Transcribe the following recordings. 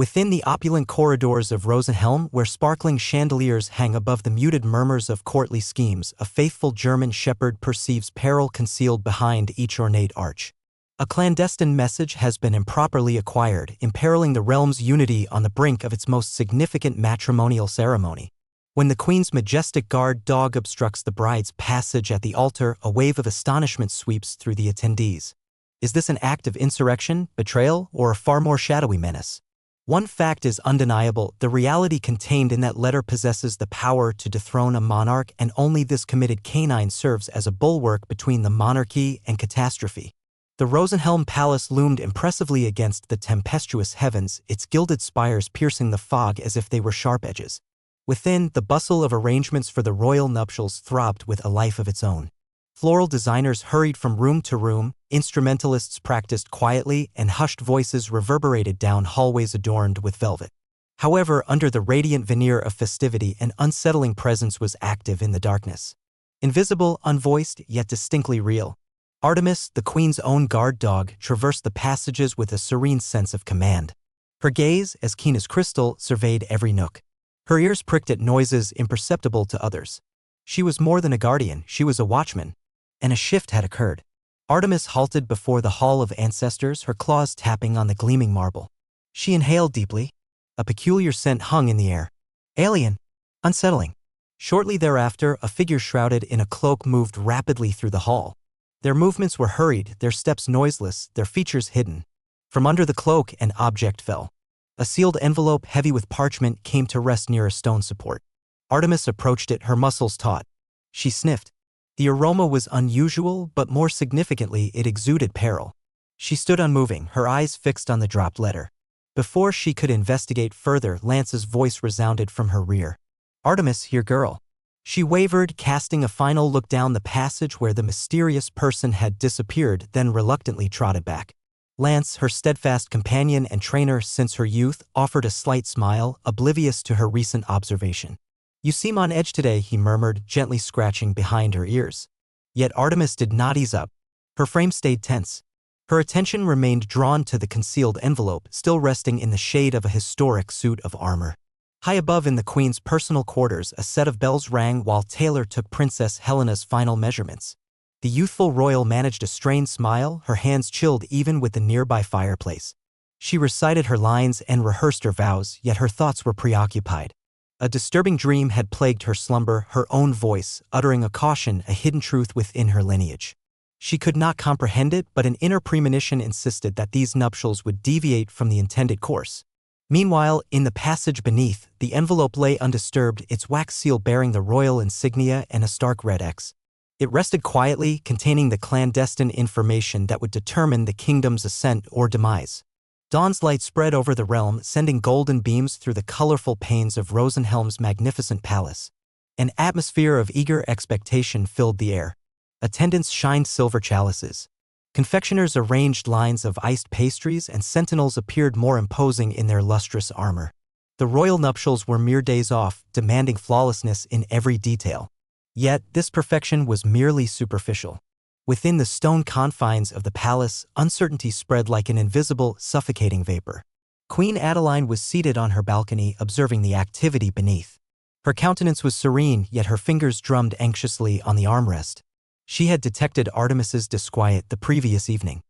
Within the opulent corridors of Rosenhelm, where sparkling chandeliers hang above the muted murmurs of courtly schemes, a faithful German shepherd perceives peril concealed behind each ornate arch. A clandestine message has been improperly acquired, imperiling the realm's unity on the brink of its most significant matrimonial ceremony. When the queen's majestic guard dog obstructs the bride's passage at the altar, a wave of astonishment sweeps through the attendees. Is this an act of insurrection, betrayal, or a far more shadowy menace? One fact is undeniable: the reality contained in that letter possesses the power to dethrone a monarch, and only this committed canine serves as a bulwark between the monarchy and catastrophe. The Rosenhelm Palace loomed impressively against the tempestuous heavens, its gilded spires piercing the fog as if they were sharp edges. Within, the bustle of arrangements for the royal nuptials throbbed with a life of its own. Floral designers hurried from room to room, instrumentalists practiced quietly, and hushed voices reverberated down hallways adorned with velvet. However, under the radiant veneer of festivity, an unsettling presence was active in the darkness. Invisible, unvoiced, yet distinctly real. Artemis, the queen's own guard dog, traversed the passages with a serene sense of command. Her gaze, as keen as crystal, surveyed every nook. Her ears pricked at noises imperceptible to others. She was more than a guardian, she was a watchman. And a shift had occurred. Artemis halted before the Hall of Ancestors, her claws tapping on the gleaming marble. She inhaled deeply. A peculiar scent hung in the air. Alien. Unsettling. Shortly thereafter, a figure shrouded in a cloak moved rapidly through the hall. Their movements were hurried, their steps noiseless, their features hidden. From under the cloak, an object fell. A sealed envelope heavy with parchment came to rest near a stone support. Artemis approached it, her muscles taut. She sniffed. The aroma was unusual, but more significantly, it exuded peril. She stood unmoving, her eyes fixed on the dropped letter. Before she could investigate further, Lance's voice resounded from her rear. "Artemis, here, girl." She wavered, casting a final look down the passage where the mysterious person had disappeared, then reluctantly trotted back. Lance, her steadfast companion and trainer since her youth, offered a slight smile, oblivious to her recent observation. "You seem on edge today," he murmured, gently scratching behind her ears. Yet Artemis did not ease up. Her frame stayed tense. Her attention remained drawn to the concealed envelope, still resting in the shade of a historic suit of armor. High above in the queen's personal quarters, a set of bells rang while Taylor took Princess Helena's final measurements. The youthful royal managed a strained smile, her hands chilled even with the nearby fireplace. She recited her lines and rehearsed her vows, yet her thoughts were preoccupied. A disturbing dream had plagued her slumber, her own voice, uttering a caution, a hidden truth within her lineage. She could not comprehend it, but an inner premonition insisted that these nuptials would deviate from the intended course. Meanwhile, in the passage beneath, the envelope lay undisturbed, its wax seal bearing the royal insignia and a stark red X. It rested quietly, containing the clandestine information that would determine the kingdom's ascent or demise. Dawn's light spread over the realm, sending golden beams through the colorful panes of Rosenhelm's magnificent palace. An atmosphere of eager expectation filled the air. Attendants shined silver chalices. Confectioners arranged lines of iced pastries, and sentinels appeared more imposing in their lustrous armor. The royal nuptials were mere days off, demanding flawlessness in every detail. Yet, this perfection was merely superficial. Within the stone confines of the palace, uncertainty spread like an invisible, suffocating vapor. Queen Adeline was seated on her balcony, observing the activity beneath. Her countenance was serene, yet her fingers drummed anxiously on the armrest. She had detected Artemis's disquiet the previous evening.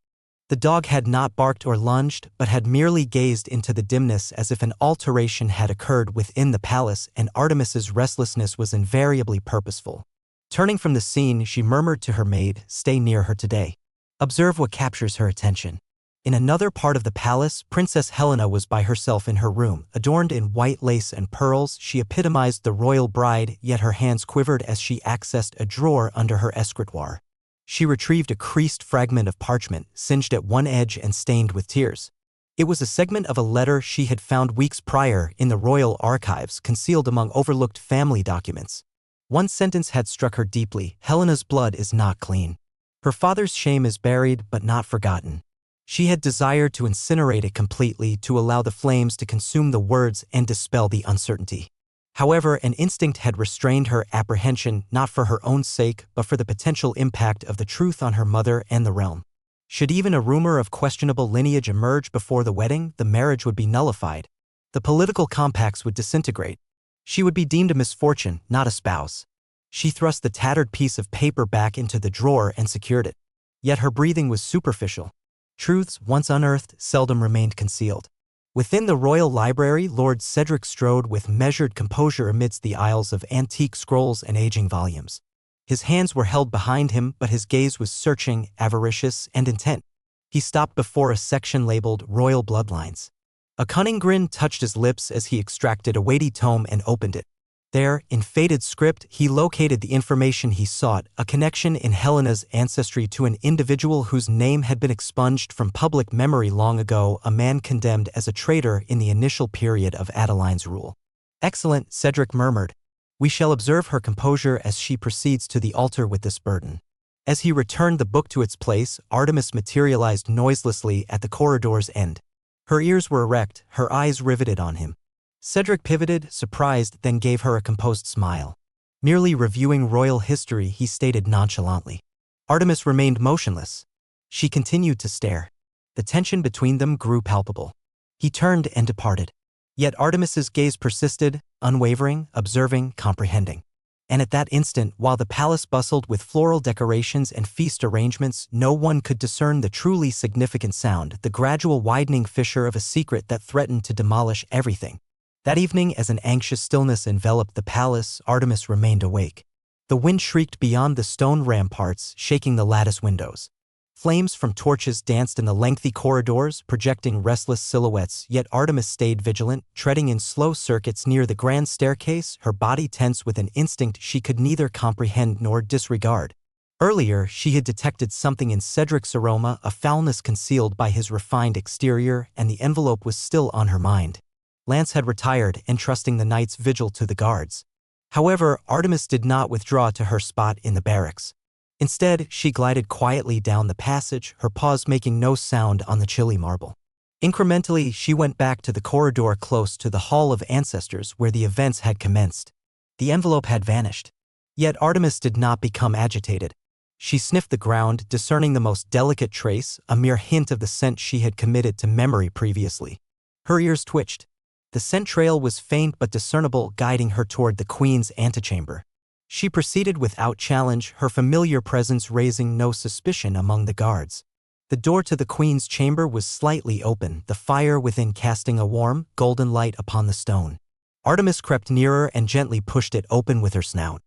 The dog had not barked or lunged, but had merely gazed into the dimness as if an alteration had occurred within the palace, and Artemis's restlessness was invariably purposeful. Turning from the scene, she murmured to her maid, "Stay near her today. Observe what captures her attention." In another part of the palace, Princess Helena was by herself in her room. Adorned in white lace and pearls, she epitomized the royal bride, yet her hands quivered as she accessed a drawer under her escritoire. She retrieved a creased fragment of parchment, singed at one edge and stained with tears. It was a segment of a letter she had found weeks prior in the royal archives, concealed among overlooked family documents. One sentence had struck her deeply: "Helena's blood is not clean. Her father's shame is buried but not forgotten." She had desired to incinerate it completely, to allow the flames to consume the words and dispel the uncertainty. However, an instinct had restrained her apprehension, not for her own sake, but for the potential impact of the truth on her mother and the realm. Should even a rumor of questionable lineage emerge before the wedding, the marriage would be nullified. The political compacts would disintegrate. She would be deemed a misfortune, not a spouse. She thrust the tattered piece of paper back into the drawer and secured it. Yet her breathing was superficial. Truths, once unearthed, seldom remained concealed. Within the royal library, Lord Cedric strode with measured composure amidst the aisles of antique scrolls and aging volumes. His hands were held behind him, but his gaze was searching, avaricious, and intent. He stopped before a section labeled Royal Bloodlines. A cunning grin touched his lips as he extracted a weighty tome and opened it. There, in faded script, he located the information he sought, a connection in Helena's ancestry to an individual whose name had been expunged from public memory long ago, a man condemned as a traitor in the initial period of Adeline's rule. "Excellent," Cedric murmured. "We shall observe her composure as she proceeds to the altar with this burden." As he returned the book to its place, Artemis materialized noiselessly at the corridor's end. Her ears were erect, her eyes riveted on him. Cedric pivoted, surprised, then gave her a composed smile. Merely reviewing royal history, he stated nonchalantly. Artemis remained motionless. She continued to stare. The tension between them grew palpable. He turned and departed. Yet Artemis's gaze persisted, unwavering, observing, comprehending. And at that instant, while the palace bustled with floral decorations and feast arrangements, no one could discern the truly significant sound, the gradual widening fissure of a secret that threatened to demolish everything. That evening, as an anxious stillness enveloped the palace, Artemis remained awake. The wind shrieked beyond the stone ramparts, shaking the lattice windows. Flames from torches danced in the lengthy corridors, projecting restless silhouettes, yet Artemis stayed vigilant, treading in slow circuits near the grand staircase, her body tense with an instinct she could neither comprehend nor disregard. Earlier, she had detected something in Cedric's aroma, a foulness concealed by his refined exterior, and the envelope was still on her mind. Lance had retired, entrusting the night's vigil to the guards. However, Artemis did not withdraw to her spot in the barracks. Instead, she glided quietly down the passage, her paws making no sound on the chilly marble. Incrementally, she went back to the corridor close to the Hall of Ancestors where the events had commenced. The envelope had vanished. Yet Artemis did not become agitated. She sniffed the ground, discerning the most delicate trace, a mere hint of the scent she had committed to memory previously. Her ears twitched. The scent trail was faint but discernible, guiding her toward the queen's antechamber. She proceeded without challenge, her familiar presence raising no suspicion among the guards. The door to the queen's chamber was slightly open, the fire within casting a warm, golden light upon the stone. Artemis crept nearer and gently pushed it open with her snout.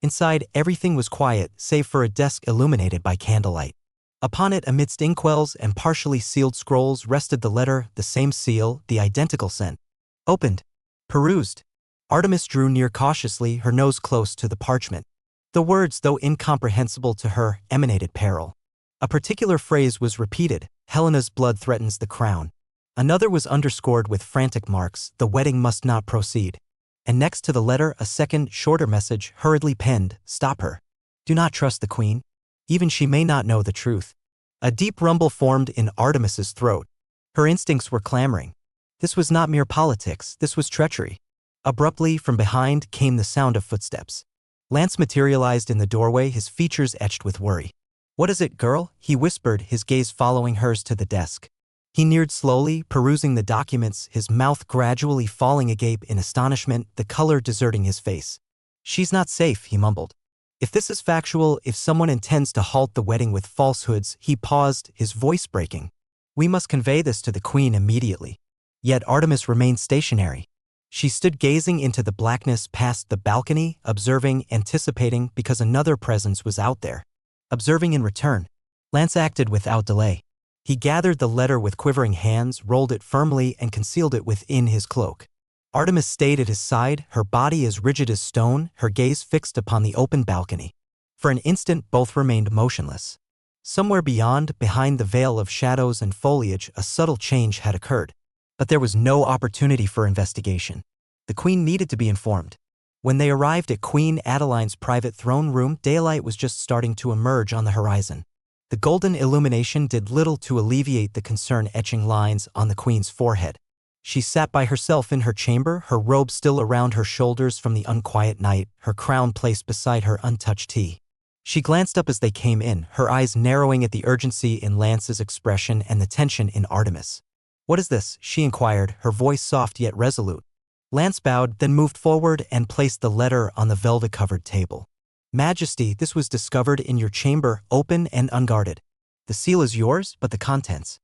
Inside, everything was quiet, save for a desk illuminated by candlelight. Upon it, amidst inkwells and partially sealed scrolls, rested the letter, the same seal, the identical scent. Opened. Perused. Artemis drew near cautiously, her nose close to the parchment. The words, though incomprehensible to her, emanated peril. A particular phrase was repeated, "Helena's blood threatens the crown." Another was underscored with frantic marks, "The wedding must not proceed." And next to the letter, a second, shorter message, hurriedly penned, "Stop her. Do not trust the queen. Even she may not know the truth." A deep rumble formed in Artemis's throat. Her instincts were clamoring. This was not mere politics, this was treachery. Abruptly, from behind, came the sound of footsteps. Lance materialized in the doorway, his features etched with worry. "What is it, girl?" he whispered, his gaze following hers to the desk. He neared slowly, perusing the documents, his mouth gradually falling agape in astonishment, the color deserting his face. "She's not safe," he mumbled. "If this is factual, if someone intends to halt the wedding with falsehoods," he paused, his voice breaking. "We must convey this to the queen immediately." Yet Artemis remained stationary. She stood gazing into the blackness past the balcony, observing, anticipating, because another presence was out there. Observing in return. Lance acted without delay. He gathered the letter with quivering hands, rolled it firmly, and concealed it within his cloak. Artemis stayed at his side, her body as rigid as stone, her gaze fixed upon the open balcony. For an instant, both remained motionless. Somewhere beyond, behind the veil of shadows and foliage, a subtle change had occurred. But there was no opportunity for investigation. The queen needed to be informed. When they arrived at Queen Adeline's private throne room, daylight was just starting to emerge on the horizon. The golden illumination did little to alleviate the concern etching lines on the queen's forehead. She sat by herself in her chamber, her robe still around her shoulders from the unquiet night, her crown placed beside her untouched tea. She glanced up as they came in, her eyes narrowing at the urgency in Lance's expression and the tension in Artemis. "What is this?" she inquired, her voice soft yet resolute. Lance bowed, then moved forward and placed the letter on the velvet-covered table. "Majesty, this was discovered in your chamber, open and unguarded. The seal is yours, but the contents—"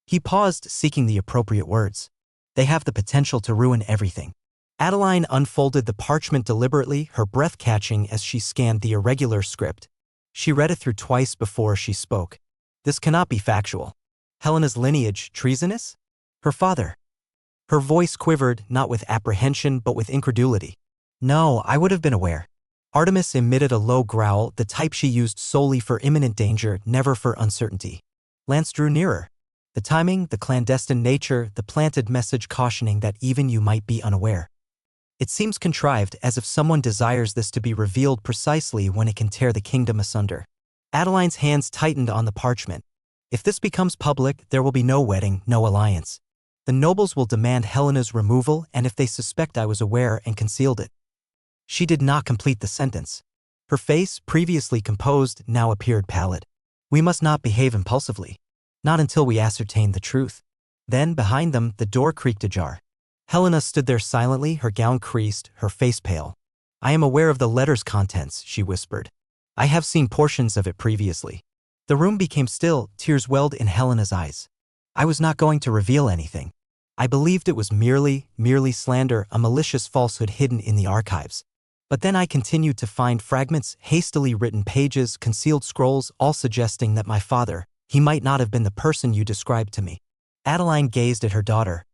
He paused, seeking the appropriate words. "They have the potential to ruin everything." Adeline unfolded the parchment deliberately, her breath catching as she scanned the irregular script. She read it through twice before she spoke. "This cannot be factual. Helena's lineage treasonous? Her father—" Her voice quivered, not with apprehension but with incredulity. "No, I would have been aware." Artemis emitted a low growl, the type she used solely for imminent danger, never for uncertainty. Lance drew nearer. The timing, the clandestine nature, the planted message cautioning that even you might be unaware. "It seems contrived, as if someone desires this to be revealed precisely when it can tear the kingdom asunder." Adeline's hands tightened on the parchment. "If this becomes public, there will be no wedding, no alliance. The nobles will demand Helena's removal, and if they suspect I was aware and concealed it—" She did not complete the sentence. Her face, previously composed, now appeared pallid. "We must not behave impulsively. Not until we ascertain the truth." Then, behind them, the door creaked ajar. Helena stood there silently, her gown creased, her face pale. "I am aware of the letter's contents," she whispered. "I have seen portions of it previously." The room became still, tears welled in Helena's eyes. "I was not going to reveal anything. I believed it was merely slander, a malicious falsehood hidden in the archives. But then I continued to find fragments, hastily written pages, concealed scrolls, all suggesting that my father, he might not have been the person you described to me." Adeline gazed at her daughter,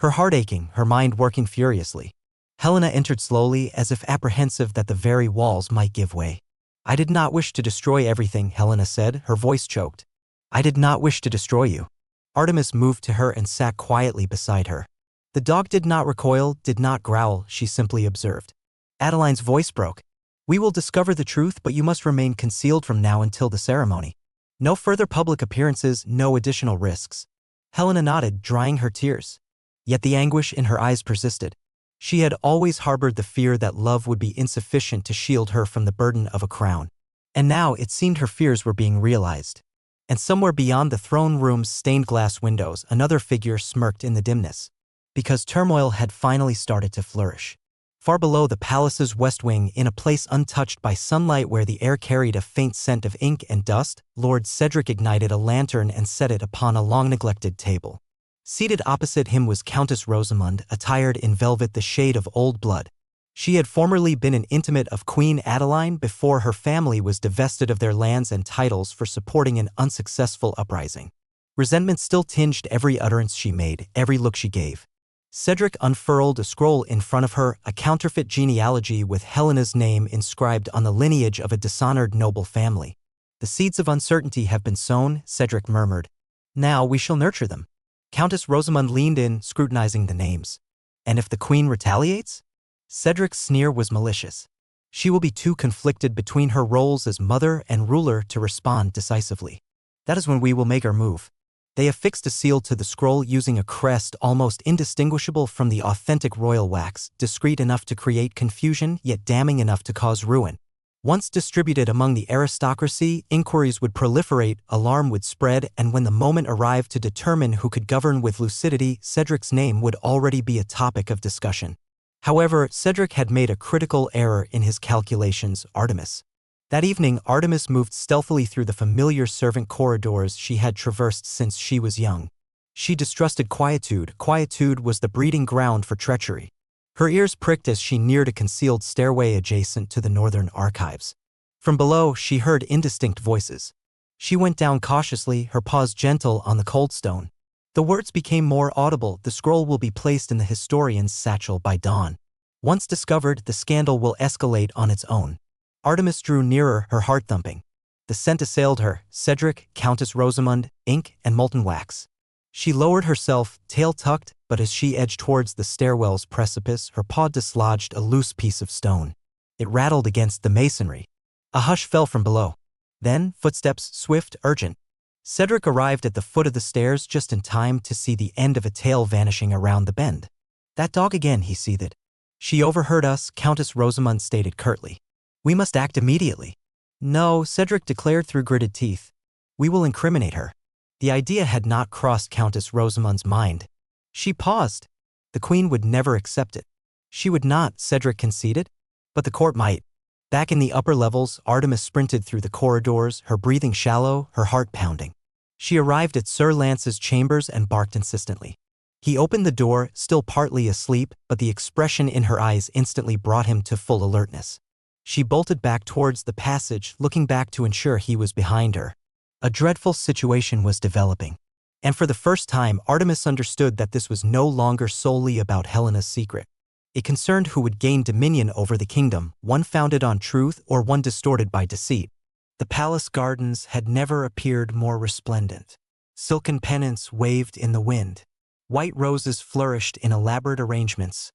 her heart aching, her mind working furiously. Helena entered slowly, as if apprehensive that the very walls might give way. "I did not wish to destroy everything," Helena said, her voice choked. "I did not wish to destroy you." Artemis moved to her and sat quietly beside her. The dog did not recoil, did not growl, she simply observed. Adeline's voice broke. "We will discover the truth, but you must remain concealed from now until the ceremony. No further public appearances, no additional risks." Helena nodded, drying her tears. Yet the anguish in her eyes persisted. She had always harbored the fear that love would be insufficient to shield her from the burden of a crown. And now it seemed her fears were being realized. And somewhere beyond the throne room's stained glass windows, another figure smirked in the dimness. Because turmoil had finally started to flourish. Far below the palace's west wing, in a place untouched by sunlight where the air carried a faint scent of ink and dust, Lord Cedric ignited a lantern and set it upon a long-neglected table. Seated opposite him was Countess Rosamund, attired in velvet, the shade of old blood. She had formerly been an intimate of Queen Adeline before her family was divested of their lands and titles for supporting an unsuccessful uprising. Resentment still tinged every utterance she made, every look she gave. Cedric unfurled a scroll in front of her, a counterfeit genealogy with Helena's name inscribed on the lineage of a dishonored noble family. "The seeds of uncertainty have been sown," Cedric murmured. "Now we shall nurture them." Countess Rosamund leaned in, scrutinizing the names. "And if the queen retaliates?" Cedric's sneer was malicious. "She will be too conflicted between her roles as mother and ruler to respond decisively. That is when we will make our move." They affixed a seal to the scroll using a crest almost indistinguishable from the authentic royal wax, discreet enough to create confusion yet damning enough to cause ruin. Once distributed among the aristocracy, inquiries would proliferate, alarm would spread, and when the moment arrived to determine who could govern with lucidity, Cedric's name would already be a topic of discussion. However, Cedric had made a critical error in his calculations: Artemis. That evening, Artemis moved stealthily through the familiar servant corridors she had traversed since she was young. She distrusted quietude. Quietude was the breeding ground for treachery. Her ears pricked as she neared a concealed stairway adjacent to the northern archives. From below, she heard indistinct voices. She went down cautiously, her paws gentle on the cold stone. The words became more audible: "The scroll will be placed in the historian's satchel by dawn. Once discovered, the scandal will escalate on its own." Artemis drew nearer, her heart thumping. The scent assailed her: Cedric, Countess Rosamund, ink, and molten wax. She lowered herself, tail tucked, but as she edged towards the stairwell's precipice, her paw dislodged a loose piece of stone. It rattled against the masonry. A hush fell from below. Then, footsteps, swift, urgent. Cedric arrived at the foot of the stairs just in time to see the end of a tail vanishing around the bend. "That dog again," he seethed. "She overheard us," Countess Rosamund stated curtly. "We must act immediately." "No," Cedric declared through gritted teeth. "We will incriminate her." The idea had not crossed Countess Rosamund's mind. She paused. The queen would never accept it. She would not, Cedric conceded. But the court might. Back in the upper levels, Artemis sprinted through the corridors, her breathing shallow, her heart pounding. She arrived at Sir Lance's chambers and barked insistently. He opened the door, still partly asleep, but the expression in her eyes instantly brought him to full alertness. She bolted back towards the passage, looking back to ensure he was behind her. A dreadful situation was developing. And for the first time, Artemis understood that this was no longer solely about Helena's secret. It concerned who would gain dominion over the kingdom, one founded on truth or one distorted by deceit. The palace gardens had never appeared more resplendent. Silken pennants waved in the wind. White roses flourished in elaborate arrangements,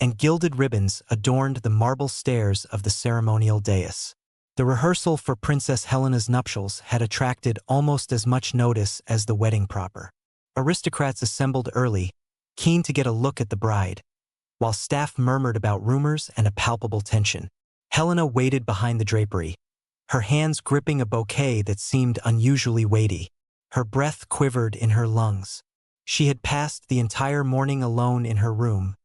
and gilded ribbons adorned the marble stairs of the ceremonial dais. The rehearsal for Princess Helena's nuptials had attracted almost as much notice as the wedding proper. Aristocrats assembled early, keen to get a look at the bride, while staff murmured about rumors and a palpable tension. Helena waited behind the drapery, her hands gripping a bouquet that seemed unusually weighty. Her breath quivered in her lungs. She had passed the entire morning alone in her room,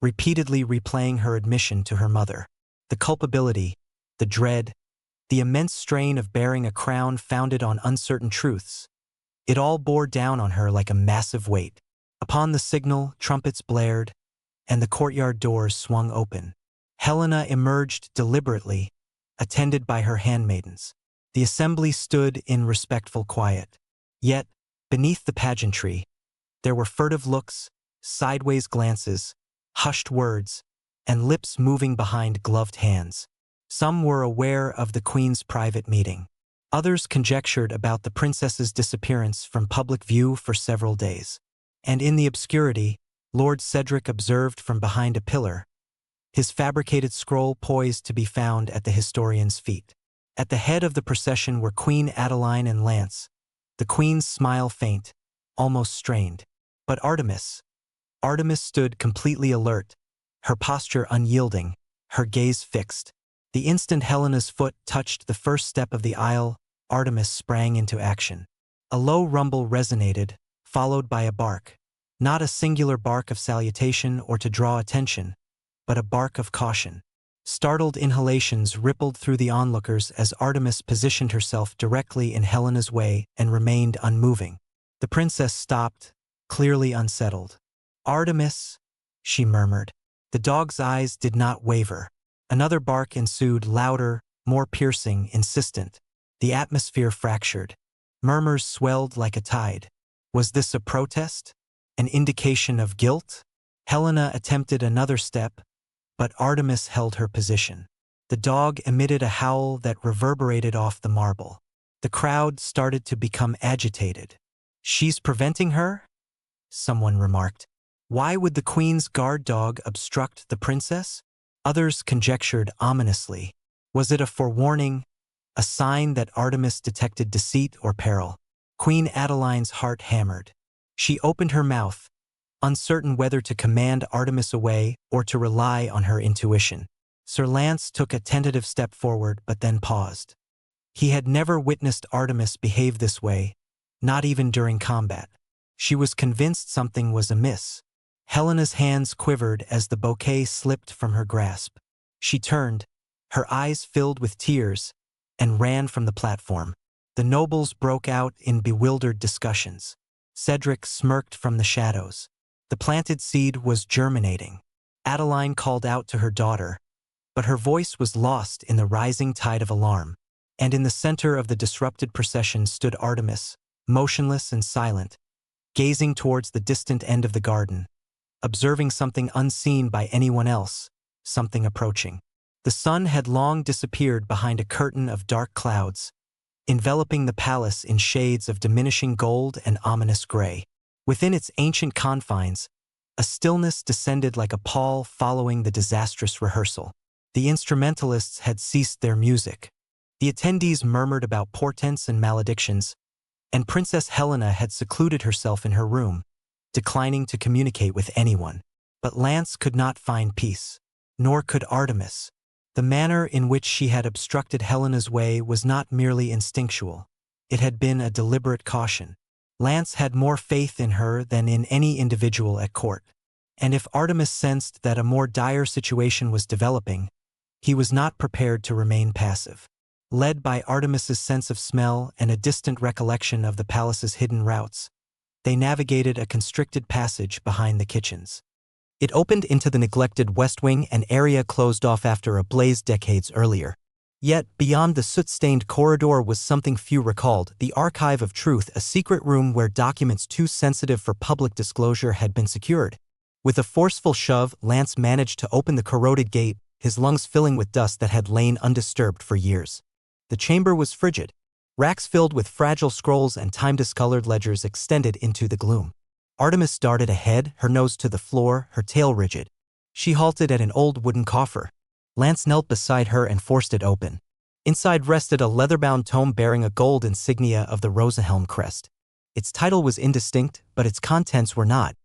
repeatedly replaying her admission to her mother. The culpability, the dread, the immense strain of bearing a crown founded on uncertain truths. It all bore down on her like a massive weight. Upon the signal, trumpets blared, and the courtyard doors swung open. Helena emerged deliberately, attended by her handmaidens. The assembly stood in respectful quiet. Yet, beneath the pageantry, there were furtive looks, sideways glances, hushed words, and lips moving behind gloved hands. Some were aware of the queen's private meeting. Others conjectured about the princess's disappearance from public view for several days. And in the obscurity, Lord Cedric observed from behind a pillar, his fabricated scroll poised to be found at the historian's feet. At the head of the procession were Queen Adeline and Lance, the queen's smile faint, almost strained. But Artemis stood completely alert, her posture unyielding, her gaze fixed. The instant Helena's foot touched the first step of the aisle, Artemis sprang into action. A low rumble resonated, followed by a bark. Not a singular bark of salutation or to draw attention, but a bark of caution. Startled inhalations rippled through the onlookers as Artemis positioned herself directly in Helena's way and remained unmoving. The princess stopped, clearly unsettled. "Artemis," she murmured. The dog's eyes did not waver. Another bark ensued, louder, more piercing, insistent. The atmosphere fractured. Murmurs swelled like a tide. Was this a protest? An indication of guilt? Helena attempted another step, but Artemis held her position. The dog emitted a howl that reverberated off the marble. The crowd started to become agitated. "She's preventing her?" someone remarked. Why would the queen's guard dog obstruct the princess? Others conjectured ominously. Was it a forewarning, a sign that Artemis detected deceit or peril? Queen Adeline's heart hammered. She opened her mouth, uncertain whether to command Artemis away or to rely on her intuition. Sir Lance took a tentative step forward but then paused. He had never witnessed Artemis behave this way, not even during combat. She was convinced something was amiss. Helena's hands quivered as the bouquet slipped from her grasp. She turned, her eyes filled with tears, and ran from the platform. The nobles broke out in bewildered discussions. Cedric smirked from the shadows. The planted seed was germinating. Adeline called out to her daughter, but her voice was lost in the rising tide of alarm. And in the center of the disrupted procession stood Artemis, motionless and silent, gazing towards the distant end of the garden, observing something unseen by anyone else, something approaching. The sun had long disappeared behind a curtain of dark clouds, enveloping the palace in shades of diminishing gold and ominous gray. Within its ancient confines, a stillness descended like a pall following the disastrous rehearsal. The instrumentalists had ceased their music. The attendees murmured about portents and maledictions, and Princess Helena had secluded herself in her room, declining to communicate with anyone. But Lance could not find peace, nor could Artemis. The manner in which she had obstructed Helena's way was not merely instinctual. It had been a deliberate caution. Lance had more faith in her than in any individual at court. And if Artemis sensed that a more dire situation was developing, he was not prepared to remain passive. Led by Artemis's sense of smell and a distant recollection of the palace's hidden routes, they navigated a constricted passage behind the kitchens. It opened into the neglected West Wing, an area closed off after a blaze decades earlier. Yet, beyond the soot-stained corridor was something few recalled: the Archive of Truth, a secret room where documents too sensitive for public disclosure had been secured. With a forceful shove, Lance managed to open the corroded gate, his lungs filling with dust that had lain undisturbed for years. The chamber was frigid. Racks filled with fragile scrolls and time-discolored ledgers extended into the gloom. Artemis darted ahead, her nose to the floor, her tail rigid. She halted at an old wooden coffer. Lance knelt beside her and forced it open. Inside rested a leather-bound tome bearing a gold insignia of the Rosenhelm crest. Its title was indistinct, but its contents were not.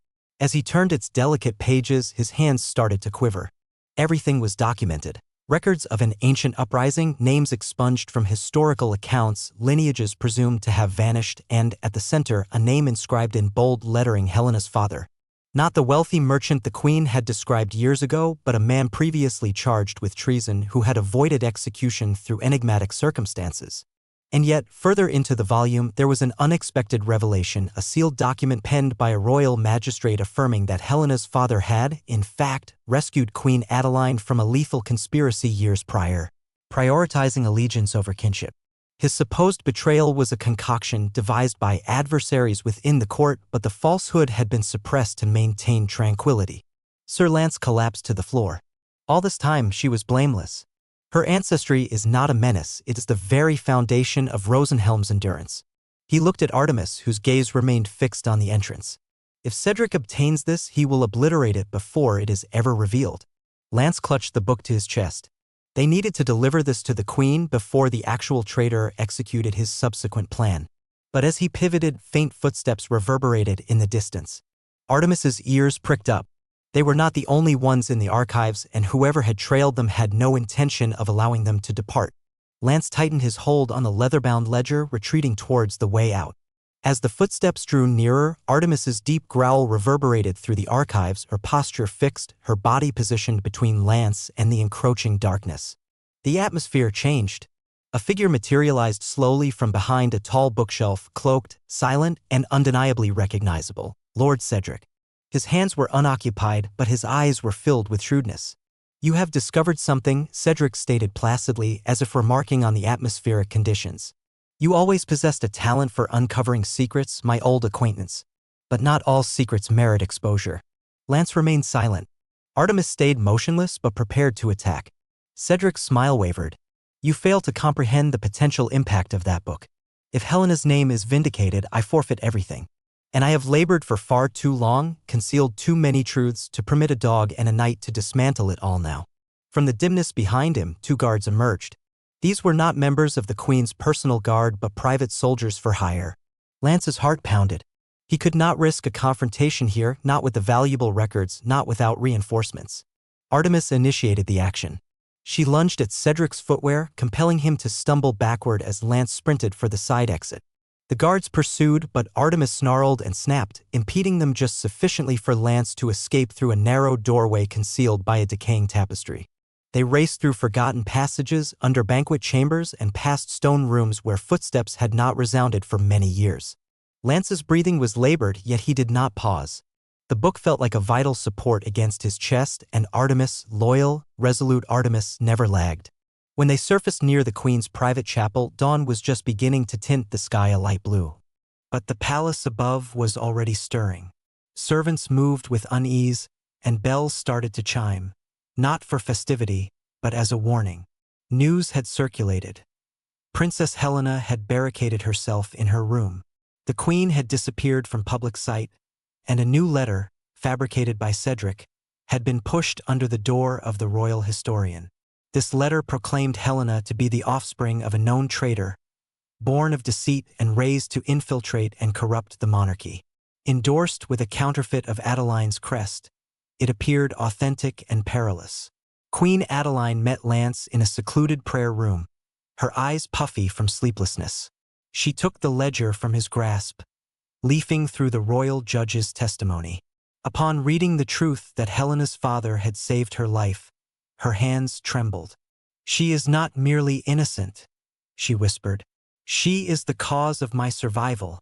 As he turned its delicate pages, his hands started to quiver. Everything was documented. Records of an ancient uprising, names expunged from historical accounts, lineages presumed to have vanished, and, at the center, a name inscribed in bold lettering: Helena's father. Not the wealthy merchant the Queen had described years ago, but a man previously charged with treason who had avoided execution through enigmatic circumstances. And yet, further into the volume, there was an unexpected revelation: a sealed document penned by a royal magistrate affirming that Helena's father had, in fact, rescued Queen Adeline from a lethal conspiracy years prior, prioritizing allegiance over kinship. His supposed betrayal was a concoction devised by adversaries within the court, but the falsehood had been suppressed to maintain tranquility. Sir Lance collapsed to the floor. All this time, she was blameless. Her ancestry is not a menace, it is the very foundation of Rosenhelm's endurance. He looked at Artemis, whose gaze remained fixed on the entrance. If Cedric obtains this, he will obliterate it before it is ever revealed. Lance clutched the book to his chest. They needed to deliver this to the Queen before the actual traitor executed his subsequent plan. But as he pivoted, faint footsteps reverberated in the distance. Artemis's ears pricked up. They were not the only ones in the archives, and whoever had trailed them had no intention of allowing them to depart. Lance tightened his hold on the leather-bound ledger, retreating towards the way out. As the footsteps drew nearer, Artemis's deep growl reverberated through the archives, her posture fixed, her body positioned between Lance and the encroaching darkness. The atmosphere changed. A figure materialized slowly from behind a tall bookshelf, cloaked, silent, and undeniably recognizable: Lord Cedric. His hands were unoccupied, but his eyes were filled with shrewdness. "You have discovered something," Cedric stated placidly, as if remarking on the atmospheric conditions. "You always possessed a talent for uncovering secrets, my old acquaintance. But not all secrets merit exposure." Lance remained silent. Artemis stayed motionless but prepared to attack. Cedric's smile wavered. "You fail to comprehend the potential impact of that book. If Helena's name is vindicated, I forfeit everything. And I have labored for far too long, concealed too many truths, to permit a dog and a knight to dismantle it all now." From the dimness behind him, two guards emerged. These were not members of the Queen's personal guard but private soldiers for hire. Lance's heart pounded. He could not risk a confrontation here, not with the valuable records, not without reinforcements. Artemis initiated the action. She lunged at Cedric's footwear, compelling him to stumble backward as Lance sprinted for the side exit. The guards pursued, but Artemis snarled and snapped, impeding them just sufficiently for Lance to escape through a narrow doorway concealed by a decaying tapestry. They raced through forgotten passages, under banquet chambers, and past stone rooms where footsteps had not resounded for many years. Lance's breathing was labored, yet he did not pause. The book felt like a vital support against his chest, and Artemis, loyal, resolute Artemis, never lagged. When they surfaced near the Queen's private chapel, dawn was just beginning to tint the sky a light blue. But the palace above was already stirring. Servants moved with unease, and bells started to chime. Not for festivity, but as a warning. News had circulated. Princess Helena had barricaded herself in her room. The Queen had disappeared from public sight, and a new letter, fabricated by Cedric, had been pushed under the door of the royal historian. This letter proclaimed Helena to be the offspring of a known traitor, born of deceit and raised to infiltrate and corrupt the monarchy. Endorsed with a counterfeit of Adeline's crest, it appeared authentic and perilous. Queen Adeline met Lance in a secluded prayer room, her eyes puffy from sleeplessness. She took the ledger from his grasp. leafing through the royal judge's testimony. Upon reading the truth that Helena's father had saved her life, her hands trembled. "She is not merely innocent," she whispered. "She is the cause of my survival,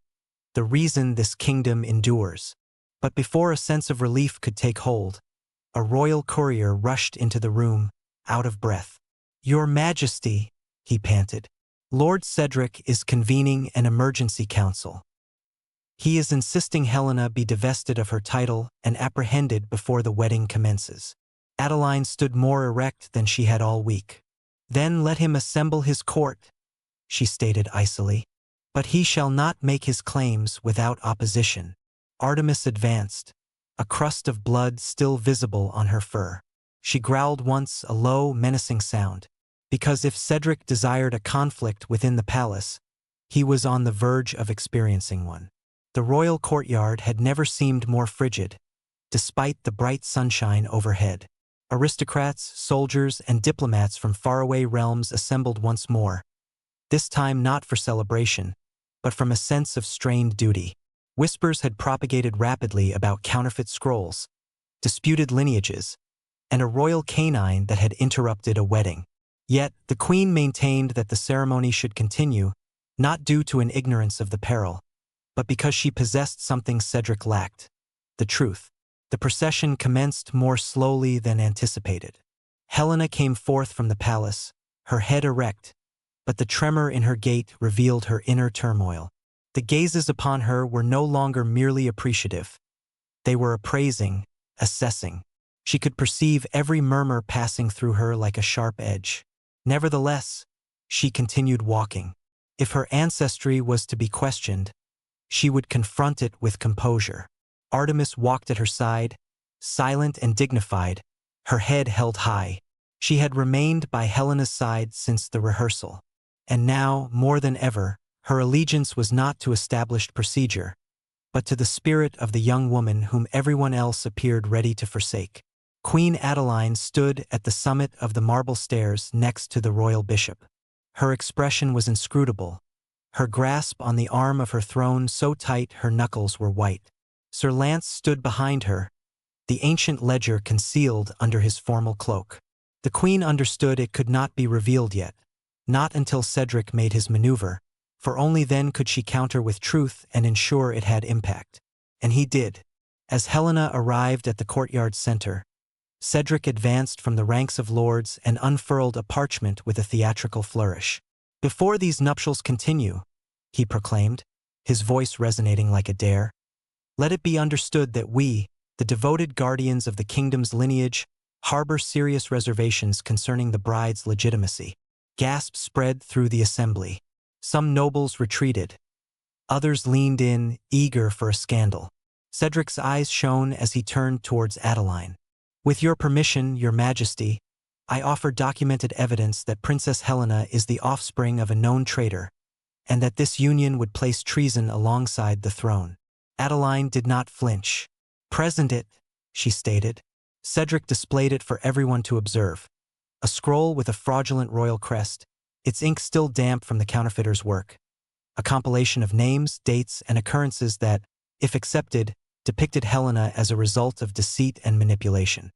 the reason this kingdom endures." But before a sense of relief could take hold, a royal courier rushed into the room, out of breath. "Your Majesty," he panted, "Lord Cedric is convening an emergency council. He is insisting Helena be divested of her title and apprehended before the wedding commences." Adeline stood more erect than she had all week. "Then let him assemble his court," she stated icily. "But he shall not make his claims without opposition." Artemis advanced, a crust of blood still visible on her fur. She growled once, a low, menacing sound, because if Cedric desired a conflict within the palace, he was on the verge of experiencing one. The royal courtyard had never seemed more frigid, despite the bright sunshine overhead. Aristocrats, soldiers, and diplomats from faraway realms assembled once more, this time not for celebration, but from a sense of strained duty. Whispers had propagated rapidly about counterfeit scrolls, disputed lineages, and a royal canine that had interrupted a wedding. Yet the queen maintained that the ceremony should continue, not due to an ignorance of the peril, but because she possessed something Cedric lacked: the truth. The procession commenced more slowly than anticipated. Helena came forth from the palace, her head erect, but the tremor in her gait revealed her inner turmoil. The gazes upon her were no longer merely appreciative. They were appraising, assessing. She could perceive every murmur passing through her like a sharp edge. Nevertheless, she continued walking. If her ancestry was to be questioned, she would confront it with composure. Artemis walked at her side, silent and dignified, her head held high. She had remained by Helena's side since the rehearsal. And now, more than ever, her allegiance was not to established procedure, but to the spirit of the young woman whom everyone else appeared ready to forsake. Queen Adeline stood at the summit of the marble stairs next to the royal bishop. Her expression was inscrutable, her grasp on the arm of her throne so tight her knuckles were white. Sir Lance stood behind her, the ancient ledger concealed under his formal cloak. The queen understood it could not be revealed yet, not until Cedric made his maneuver, for only then could she counter with truth and ensure it had impact. And he did. As Helena arrived at the courtyard center, Cedric advanced from the ranks of lords and unfurled a parchment with a theatrical flourish. "Before these nuptials continue," he proclaimed, his voice resonating like a dare, "let it be understood that we, the devoted guardians of the kingdom's lineage, harbor serious reservations concerning the bride's legitimacy." Gasps spread through the assembly. Some nobles retreated. Others leaned in, eager for a scandal. Cedric's eyes shone as he turned towards Adeline. "With your permission, Your Majesty, I offer documented evidence that Princess Helena is the offspring of a known traitor, and that this union would place treason alongside the throne." Adeline did not flinch. "Present it," she stated. Cedric displayed it for everyone to observe. A scroll with a fraudulent royal crest, its ink still damp from the counterfeiter's work. A compilation of names, dates, and occurrences that, if accepted, depicted Helena as a result of deceit and manipulation.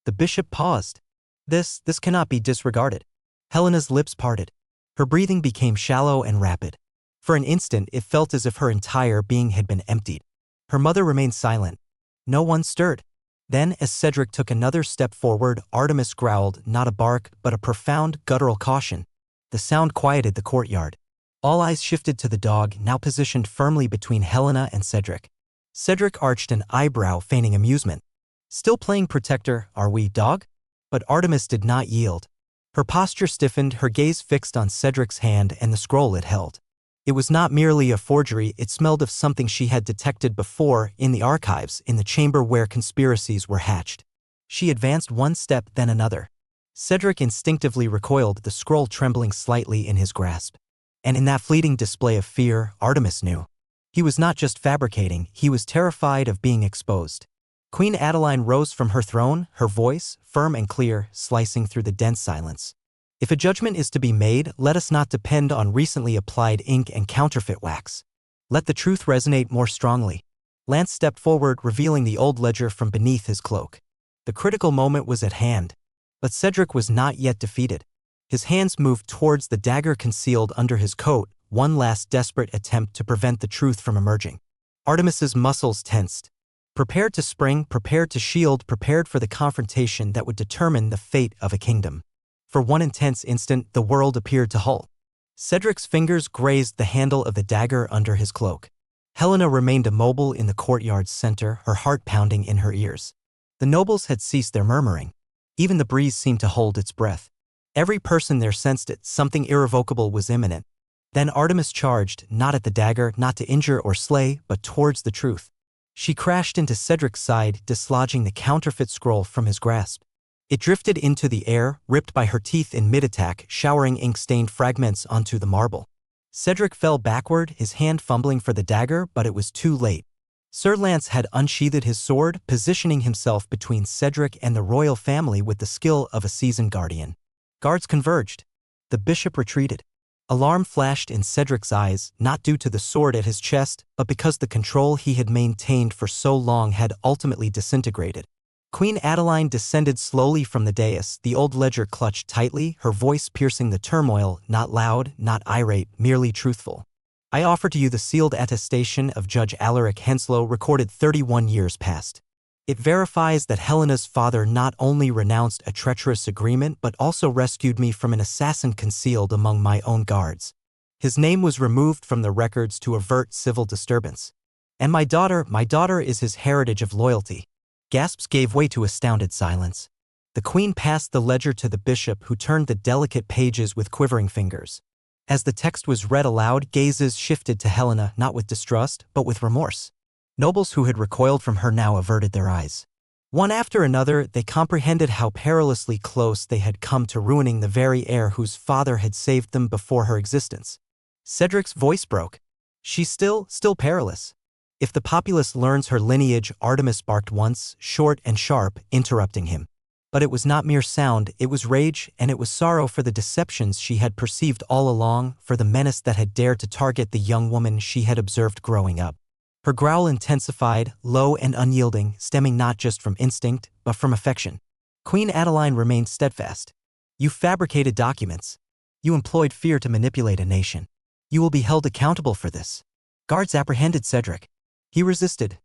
The bishop paused. This cannot be disregarded." Helena's lips parted. Her breathing became shallow and rapid. For an instant, it felt as if her entire being had been emptied. Her mother remained silent. No one stirred. Then, as Cedric took another step forward, Artemis growled, not a bark, but a profound, guttural caution. The sound quieted the courtyard. All eyes shifted to the dog, now positioned firmly between Helena and Cedric. Cedric arched an eyebrow, feigning amusement. "Still playing protector, are we, dog?" But Artemis did not yield. Her posture stiffened, her gaze fixed on Cedric's hand and the scroll it held. It was not merely a forgery, it smelled of something she had detected before in the archives, in the chamber where conspiracies were hatched. She advanced one step, then another. Cedric instinctively recoiled, the scroll trembling slightly in his grasp. And in that fleeting display of fear, Artemis knew. He was not just fabricating, he was terrified of being exposed. Queen Adeline rose from her throne, her voice, firm and clear, slicing through the dense silence. "If a judgment is to be made, let us not depend on recently applied ink and counterfeit wax. Let the truth resonate more strongly. Lance stepped forward, revealing the old ledger from beneath his cloak. The critical moment was at hand. But Cedric was not yet defeated. His hands moved towards the dagger concealed under his coat, one last desperate attempt to prevent the truth from emerging. Artemis's muscles tensed. Prepared to spring, prepared to shield, prepared for the confrontation that would determine the fate of a kingdom. For one intense instant, the world appeared to halt. Cedric's fingers grazed the handle of the dagger under his cloak. Helena remained immobile in the courtyard's center, her heart pounding in her ears. The nobles had ceased their murmuring. Even the breeze seemed to hold its breath. Every person there sensed it, something irrevocable was imminent. Then Artemis charged, not at the dagger, not to injure or slay, but towards the truth. She crashed into Cedric's side, dislodging the counterfeit scroll from his grasp. It drifted into the air, ripped by her teeth in mid-attack, showering ink-stained fragments onto the marble. Cedric fell backward, his hand fumbling for the dagger, but it was too late. Sir Lance had unsheathed his sword, positioning himself between Cedric and the royal family with the skill of a seasoned guardian. Guards converged. The bishop retreated. Alarm flashed in Cedric's eyes, not due to the sword at his chest, but because the control he had maintained for so long had ultimately disintegrated. Queen Adeline descended slowly from the dais, the old ledger clutched tightly, her voice piercing the turmoil, not loud, not irate, merely truthful. I offer to you the sealed attestation of Judge Alaric Henslow, recorded 31 years past. It verifies that Helena's father not only renounced a treacherous agreement but also rescued me from an assassin concealed among my own guards. His name was removed from the records to avert civil disturbance. And my daughter is his heritage of loyalty. Gasps gave way to astounded silence. The queen passed the ledger to the bishop, who turned the delicate pages with quivering fingers. As the text was read aloud, gazes shifted to Helena, not with distrust, but with remorse. Nobles who had recoiled from her now averted their eyes. One after another, they comprehended how perilously close they had come to ruining the very heir whose father had saved them before her existence. Cedric's voice broke. She's still perilous. If the populace learns her lineage, Artemis barked once, short and sharp, interrupting him. But it was not mere sound, it was rage, and it was sorrow for the deceptions she had perceived all along, for the menace that had dared to target the young woman she had observed growing up. Her growl intensified, low and unyielding, stemming not just from instinct, but from affection. Queen Adeline remained steadfast. You fabricated documents. You employed fear to manipulate a nation. You will be held accountable for this. Guards apprehended Cedric. He resisted.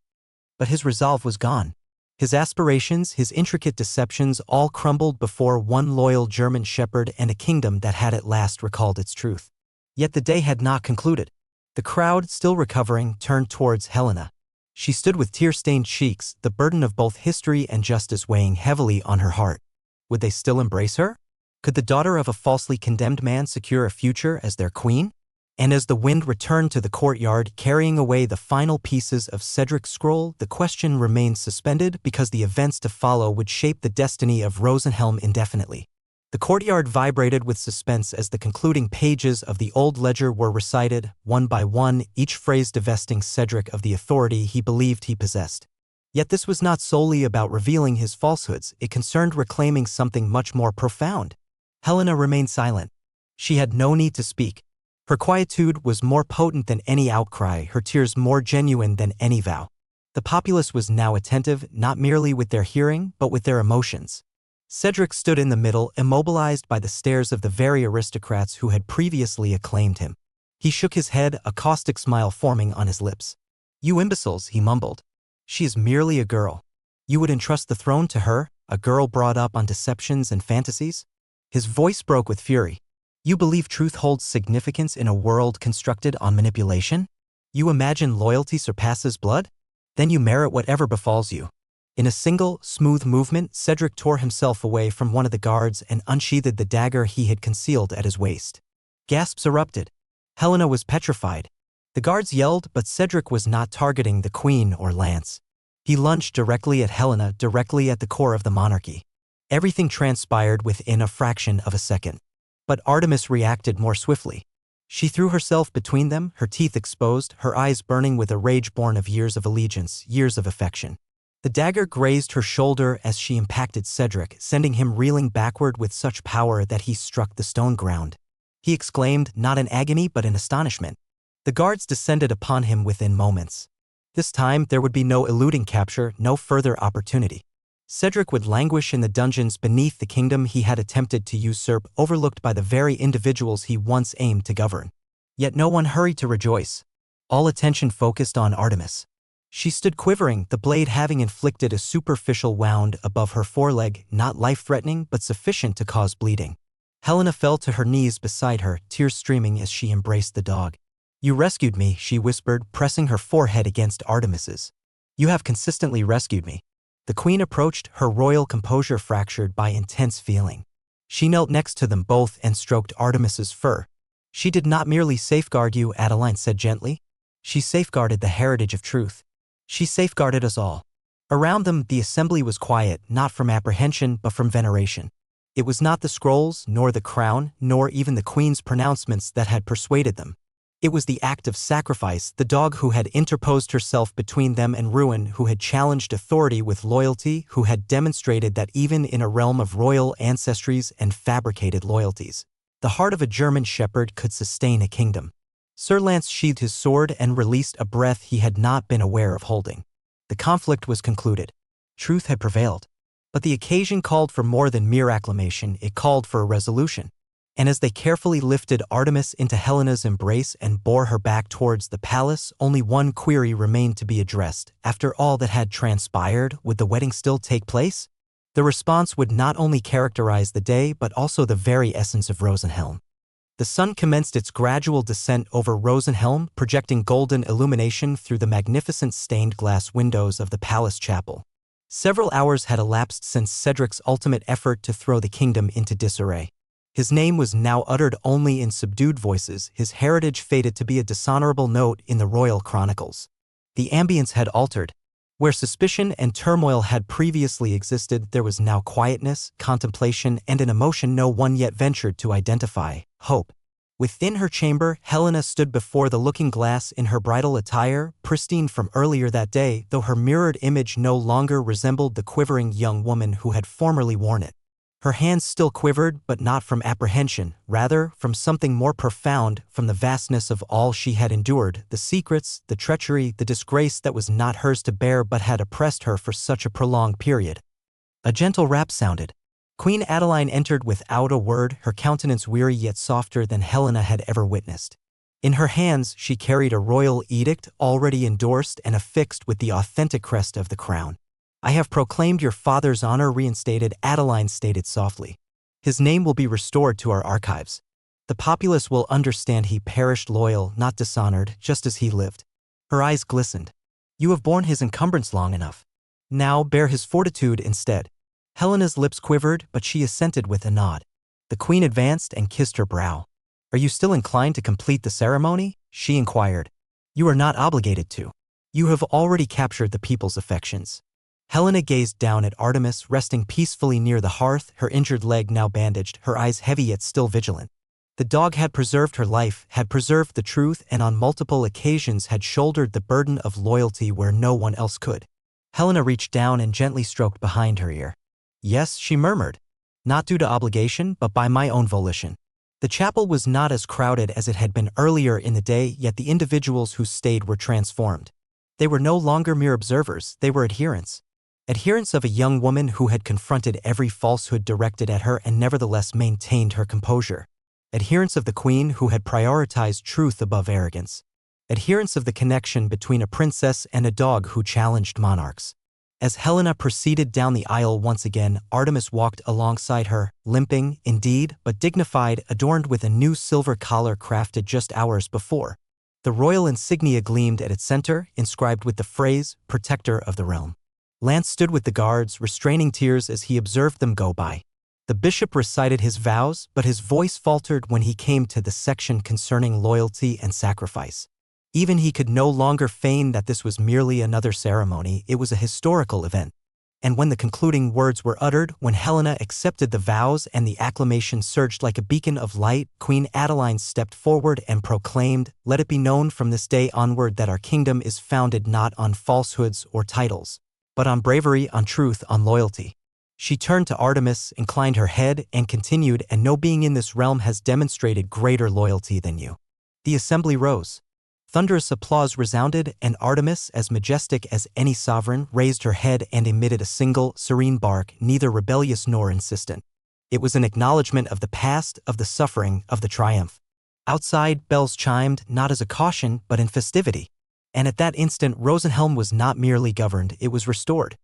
But his resolve was gone. His aspirations, his intricate deceptions all crumbled before one loyal German shepherd and a kingdom that had at last recalled its truth. Yet the day had not concluded. The crowd, still recovering, turned towards Helena. She stood with tear-stained cheeks, the burden of both history and justice weighing heavily on her heart. Would they still embrace her? Could the daughter of a falsely condemned man secure a future as their queen? And as the wind returned to the courtyard, carrying away the final pieces of Cedric's scroll, the question remained suspended because the events to follow would shape the destiny of Rosenhelm indefinitely. The courtyard vibrated with suspense as the concluding pages of the old ledger were recited, one by one, each phrase divesting Cedric of the authority he believed he possessed. Yet this was not solely about revealing his falsehoods, it concerned reclaiming something much more profound. Helena remained silent. She had no need to speak. Her quietude was more potent than any outcry, her tears more genuine than any vow. The populace was now attentive, not merely with their hearing, but with their emotions. Cedric stood in the middle, immobilized by the stares of the very aristocrats who had previously acclaimed him. He shook his head, a caustic smile forming on his lips. You imbeciles, he mumbled. She is merely a girl. You would entrust the throne to her, a girl brought up on deceptions and fantasies? His voice broke with fury. You believe truth holds significance in a world constructed on manipulation? You imagine loyalty surpasses blood? Then you merit whatever befalls you. In a single, smooth movement, Cedric tore himself away from one of the guards and unsheathed the dagger he had concealed at his waist. Gasps erupted. Helena was petrified. The guards yelled, but Cedric was not targeting the queen or Lance. He lunged directly at Helena, directly at the core of the monarchy. Everything transpired within a fraction of a second. But Artemis reacted more swiftly. She threw herself between them, her teeth exposed, her eyes burning with a rage born of years of allegiance, years of affection. The dagger grazed her shoulder as she impacted Cedric, sending him reeling backward with such power that he struck the stone ground. He exclaimed, not in agony but in astonishment. The guards descended upon him within moments. This time there would be no eluding capture, no further opportunity. Cedric would languish in the dungeons beneath the kingdom he had attempted to usurp, overlooked by the very individuals he once aimed to govern. Yet no one hurried to rejoice. All attention focused on Artemis. She stood quivering, the blade having inflicted a superficial wound above her foreleg, not life-threatening but sufficient to cause bleeding. Helena fell to her knees beside her, tears streaming as she embraced the dog. "You rescued me," she whispered, pressing her forehead against Artemis's. "You have consistently rescued me." The queen approached, her royal composure fractured by intense feeling. She knelt next to them both and stroked Artemis's fur. "She did not merely safeguard you," Adeline said gently. "She safeguarded the heritage of truth. She safeguarded us all." Around them, the assembly was quiet, not from apprehension but from veneration. It was not the scrolls, nor the crown, nor even the queen's pronouncements that had persuaded them. It was the act of sacrifice, the dog who had interposed herself between them and ruin, who had challenged authority with loyalty, who had demonstrated that even in a realm of royal ancestries and fabricated loyalties, the heart of a German shepherd could sustain a kingdom. Sir Lance sheathed his sword and released a breath he had not been aware of holding. The conflict was concluded. Truth had prevailed. But the occasion called for more than mere acclamation, it called for a resolution. And as they carefully lifted Artemis into Helena's embrace and bore her back towards the palace, only one query remained to be addressed. After all that had transpired, would the wedding still take place? The response would not only characterize the day but also the very essence of Rosenhelm. The sun commenced its gradual descent over Rosenhelm, projecting golden illumination through the magnificent stained glass windows of the palace chapel. Several hours had elapsed since Cedric's ultimate effort to throw the kingdom into disarray. His name was now uttered only in subdued voices, his heritage fated to be a dishonorable note in the royal chronicles. The ambience had altered. Where suspicion and turmoil had previously existed, there was now quietness, contemplation, and an emotion no one yet ventured to identify: hope. Within her chamber, Helena stood before the looking-glass in her bridal attire, pristine from earlier that day, though her mirrored image no longer resembled the quivering young woman who had formerly worn it. Her hands still quivered, but not from apprehension, rather from something more profound, from the vastness of all she had endured, the secrets, the treachery, the disgrace that was not hers to bear but had oppressed her for such a prolonged period. A gentle rap sounded. Queen Adeline entered without a word, her countenance weary yet softer than Helena had ever witnessed. In her hands she carried a royal edict, already endorsed and affixed with the authentic crest of the crown. "I have proclaimed your father's honor reinstated," Adeline stated softly. "His name will be restored to our archives. The populace will understand he perished loyal, not dishonored, just as he lived." Her eyes glistened. "You have borne his encumbrance long enough. Now bear his fortitude instead." Helena's lips quivered, but she assented with a nod. The queen advanced and kissed her brow. "Are you still inclined to complete the ceremony?" she inquired. "You are not obligated to. You have already captured the people's affections." Helena gazed down at Artemis, resting peacefully near the hearth, her injured leg now bandaged, her eyes heavy yet still vigilant. The dog had preserved her life, had preserved the truth, and on multiple occasions had shouldered the burden of loyalty where no one else could. Helena reached down and gently stroked behind her ear. "Yes," she murmured. "Not due to obligation, but by my own volition." The chapel was not as crowded as it had been earlier in the day, yet the individuals who stayed were transformed. They were no longer mere observers, they were adherents. Adherents of a young woman who had confronted every falsehood directed at her and nevertheless maintained her composure. Adherents of the queen who had prioritized truth above arrogance. Adherents of the connection between a princess and a dog who challenged monarchs. As Helena proceeded down the aisle once again, Artemis walked alongside her, limping, indeed, but dignified, adorned with a new silver collar crafted just hours before. The royal insignia gleamed at its center, inscribed with the phrase, "Protector of the Realm." Lance stood with the guards, restraining tears as he observed them go by. The bishop recited his vows, but his voice faltered when he came to the section concerning loyalty and sacrifice. Even he could no longer feign that this was merely another ceremony, it was a historical event. And when the concluding words were uttered, when Helena accepted the vows and the acclamation surged like a beacon of light, Queen Adeline stepped forward and proclaimed, "Let it be known from this day onward that our kingdom is founded not on falsehoods or titles, but on bravery, on truth, on loyalty." She turned to Artemis, inclined her head, and continued, "And no being in this realm has demonstrated greater loyalty than you." The assembly rose. Thunderous applause resounded, and Artemis, as majestic as any sovereign, raised her head and emitted a single, serene bark, neither rebellious nor insistent. It was an acknowledgement of the past, of the suffering, of the triumph. Outside, bells chimed, not as a caution, but in festivity. And at that instant, Rosenhelm was not merely governed, it was restored.